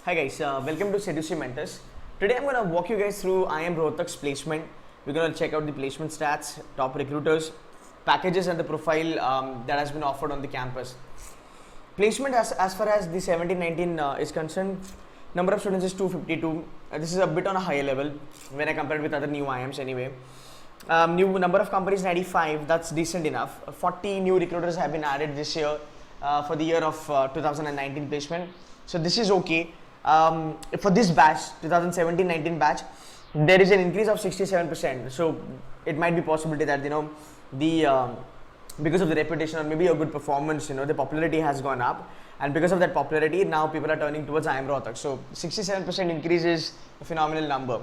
Hi guys, welcome to Seducing Mentors. Today I'm going to walk you guys through IIM Rohtak's placement. We're going to check out the placement stats, top recruiters, packages and the profile that has been offered on the campus. Placement as far as the 17-19 is concerned, number of students is 252. This is a bit on a higher level when I compare it with other new IIMs anyway. New number of companies 95, that's decent enough. 40 new recruiters have been added this year for the year of 2019 placement. So this is okay. For this batch, 2017-19 batch, there is an increase of 67%. So it might be possibility that because of the reputation or maybe a good performance, the popularity has gone up, and because of that popularity, now people are turning towards IIM Rohtak. So 67% increase is a phenomenal number.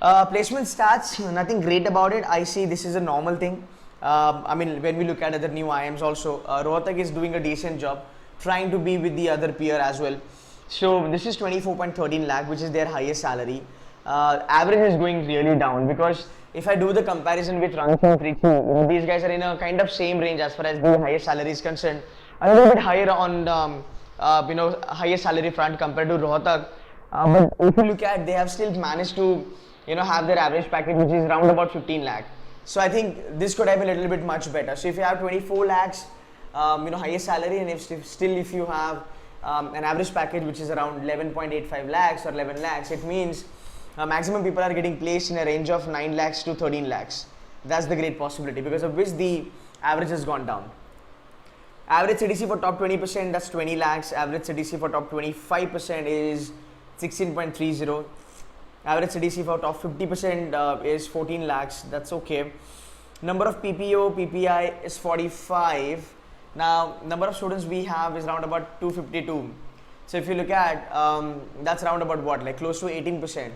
Placement stats, nothing great about it. I see this is a normal thing. When we look at other new IIMs also, Rohtak is doing a decent job, trying to be with the other peer as well. So this is 24.13 lakh, which is their highest salary. Average is going really down, because if I do the comparison with Ranchi and Trichy, these guys are in a kind of same range as far as the highest salary is concerned. A little bit higher on highest salary front compared to Rohtak. But if you look at, they have still managed to have their average package, which is around about 15 lakh. So I think this could have been a little bit much better. So if you have 24 lakhs, highest salary, and if you have an average package which is around 11.85 lakhs or 11 lakhs, it means maximum people are getting placed in a range of 9 lakhs to 13 lakhs. That's the great possibility, because of which the average has gone down. Average CTC for top 20%, that's 20 lakhs. Average CTC for top 25% is 16.30. Average CTC for top 50% is 14 lakhs. That's okay. Number of PPO, PPI is 45. Now, number of students we have is around about 252. So if you look at, that's around about what, like close to 18%.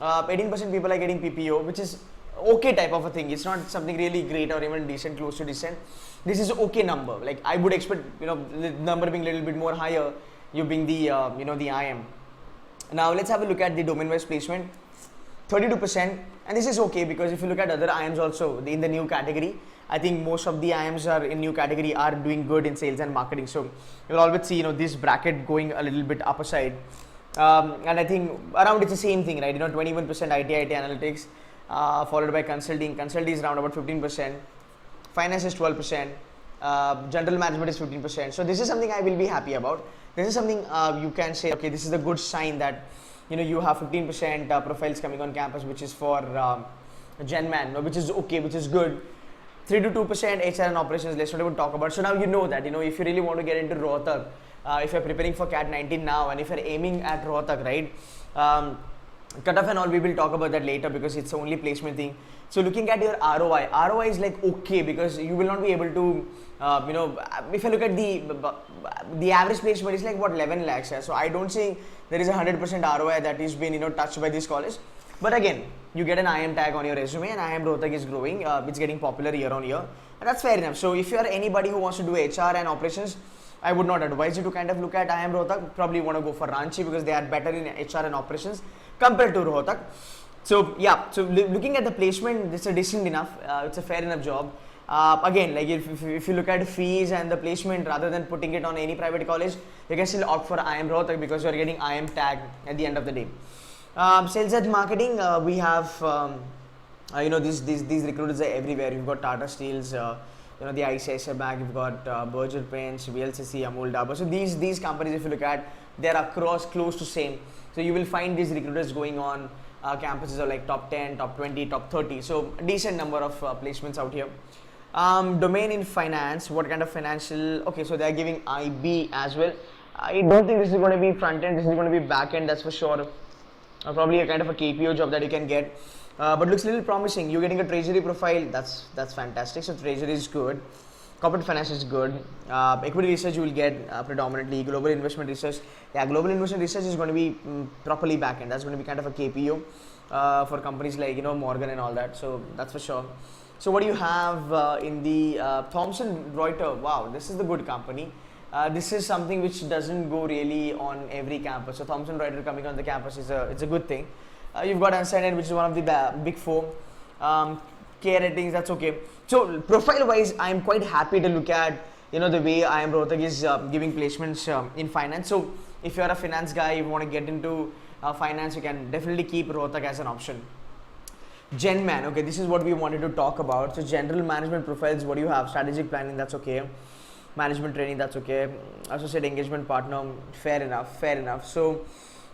18% people are getting PPO, which is okay type of a thing. It's not something really great or even decent, close to decent. This is okay number. Like I would expect, the number being a little bit more higher, you being the, the IIM. Now let's have a look at the domain-wise placement. 32%, and this is okay, because if you look at other IIMs also in the new category, I think most of the IIMs are in new category are doing good in sales and marketing. So you'll always see this bracket going a little bit upper side, and I think around it's the same thing, right? 21% IT analytics, followed by consulting. Consulting is around about 15%. Finance is 12%. General management is 15%. So this is something I will be happy about. This is something you can say, okay, this is a good sign that you have 15% profiles coming on campus, which is for Gen Man, which is okay, which is good. 3 to 2% HR and operations, let's not even talk about. So now you know that, if you really want to get into Rohtak, if you're preparing for CAT 19 now, and if you're aiming at Rohtak, right, cutoff and all, we will talk about that later, because it's only placement thing. So looking at your ROI is like okay, because you will not be able to, if you look at the average placement is like what, 11 lakhs. So I don't think there is a 100% ROI that is been touched by this college. But again, you get an IIM tag on your resume, and IIM Rohtak is growing. It's getting popular year on year, and that's fair enough. So if you are anybody who wants to do HR and operations, I would not advise you to kind of look at IIM Rohtak. Probably want to go for Ranchi, because they are better in HR and operations compared to Rohtak. So yeah, so looking at the placement, it's a decent enough. It's a fair enough job. Again, like if you look at fees and the placement, rather than putting it on any private college, you can still opt for IIM Rohtak, because you are getting IIM tag at the end of the day. Sales and marketing, we have these recruiters are everywhere. You've got Tata Steels, the ICICI Bank, you've got Berger Paints, VLCC, Amul Dabur. So these companies, if you look at, they are across close to same. So you will find these recruiters going on campuses are like top 10, top 20, top 30. So decent number of placements out here. Domain in finance, what kind of financial? Okay, so they are giving IB as well. I don't think this is going to be front end. This is going to be back end, that's for sure. Probably a kind of a KPO job that you can get, but looks a little promising. You're getting a treasury profile, that's fantastic. So treasury is good, corporate finance is good, equity research you will get predominantly, global investment research. Yeah, global investment research is going to be properly back end. That's going to be kind of a KPO for companies like Morgan and all that. So that's for sure. So what do you have in the Thomson Reuters? Wow, this is the good company. This is something which doesn't go really on every campus. So Thomson Reuters coming on the campus it's a good thing. You've got Untitled, which is one of the big four. K ratings, that's okay. So profile wise, I'm quite happy to look at the way IIM Rohtak is giving placements in finance. So if you're a finance guy, you want to get into finance, you can definitely keep Rohtak as an option. Gen Man, okay, this is what we wanted to talk about. So general management profiles, what do you have? Strategic planning, that's okay. Management training, that's okay. Associate engagement partner, fair enough, fair enough. So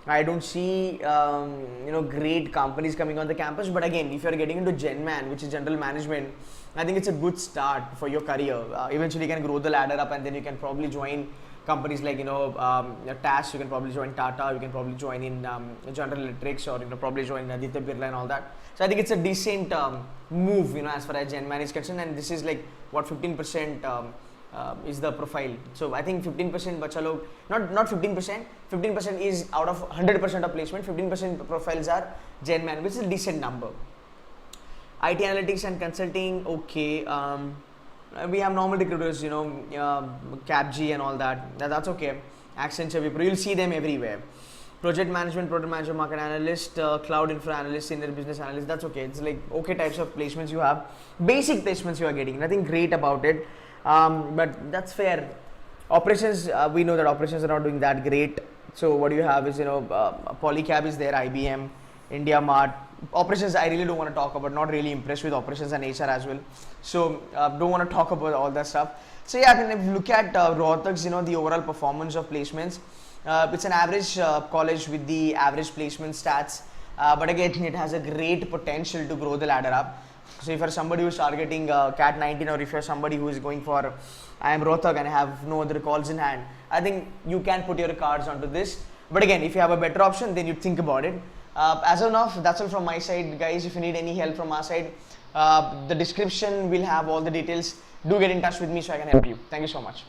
I don't see great companies coming on the campus, but again, if you're getting into Gen Man, which is general management, I think it's a good start for your career. Eventually you can grow the ladder up, and then you can probably join companies like TAS. You can probably join Tata, you can probably join in General Electrics, or probably join Aditya Birla and all that. So I think it's a decent move, as far as Gen Man is concerned, and this is like what 15% is the profile. So I think 15% bachalo, not 15%. 15% is out of 100% of placement. 15% profiles are Gen Man, which is a decent number. IT analytics and consulting, okay. We have normal recruiters, CapG and all that. That's okay. Accenture, Wipro, you'll see them everywhere. Project management, product manager, market analyst, cloud infra analyst, senior business analyst, that's okay. It's like okay types of placements you have. Basic placements you are getting, nothing great about it. But that's fair. Operations, we know that operations are not doing that great. So what you have is, Polycab is there, IBM, India Mart. Operations, I really don't want to talk about. Not really impressed with operations and HR as well. So don't want to talk about all that stuff. So yeah, I mean, if you look at Rohtak's, the overall performance of placements, it's an average college with the average placement stats. But again, it has a great potential to grow the ladder up. So if you're somebody who's targeting CAT 19, or if you're somebody who is going for IIM Rohtak and have no other calls in hand, I think you can put your cards onto this. But again, if you have a better option, then you think about it. As of now, that's all from my side, guys. If you need any help from our side, the description will have all the details. Do get in touch with me so I can help you. Thank you so much.